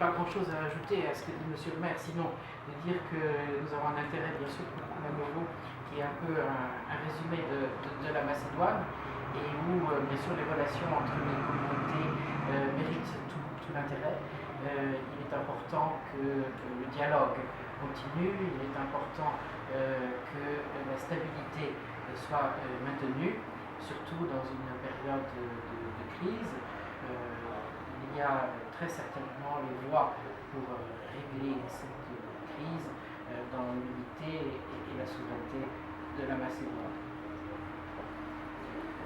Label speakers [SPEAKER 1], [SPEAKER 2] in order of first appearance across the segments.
[SPEAKER 1] pas grand-chose à ajouter à ce que dit Monsieur le maire, sinon de dire que nous avons un intérêt, bien sûr, pour la nouveau, qui est un peu un résumé de la Macédoine, et où, bien sûr, les relations entre les communautés méritent tout l'intérêt. Il est important que le dialogue continue, il est important que la stabilité soit maintenue, surtout dans une période de crise. Il y a très certainement les voies pour régler cette crise dans l'unité et la souveraineté de la Macédoine.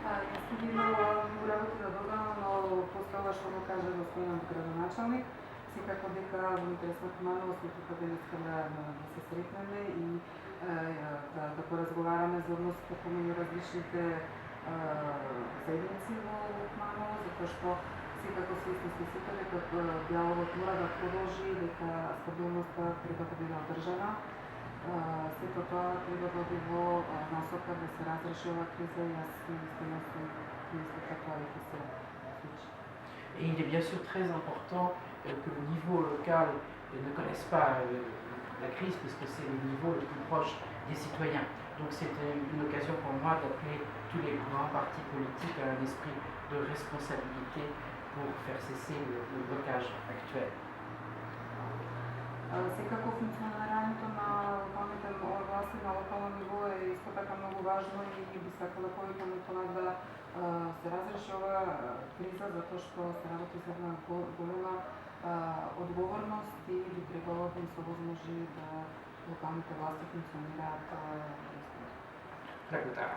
[SPEAKER 2] Јас би имала многу работи да додам, но после ова што го кажа господинот градоначалник, секако дека во интерес на Куманово сме тука денеска да се сретнеме и да поразговараме за односите помеѓу различните заедници во Куманово, затоа што секако свесни сме сите дека диалогот мора да продолжи, дека стабилноста треба да биде одржана. Сето тоа треба да оди во насока да се разреши оваа криза и јас наистина сум мисля тоа дека се случи.
[SPEAKER 1] Et il est bien sûr très important que le niveau local ne connaisse pas la crise, puisque c'est le niveau le plus proche des citoyens. Donc c'est une occasion pour moi d'appeler tous les grands partis politiques à un esprit de responsabilité pour faire cesser le blocage actuel.
[SPEAKER 2] Секако функционирањето на локалните власти на локално ниво е исто така многу важно и би сакала повикаме тоа да се разреши оваа криза, затоа што се работи за една голема одговорност и би требало да им се овозможи да локалните власти функционираат.
[SPEAKER 1] Благодаря.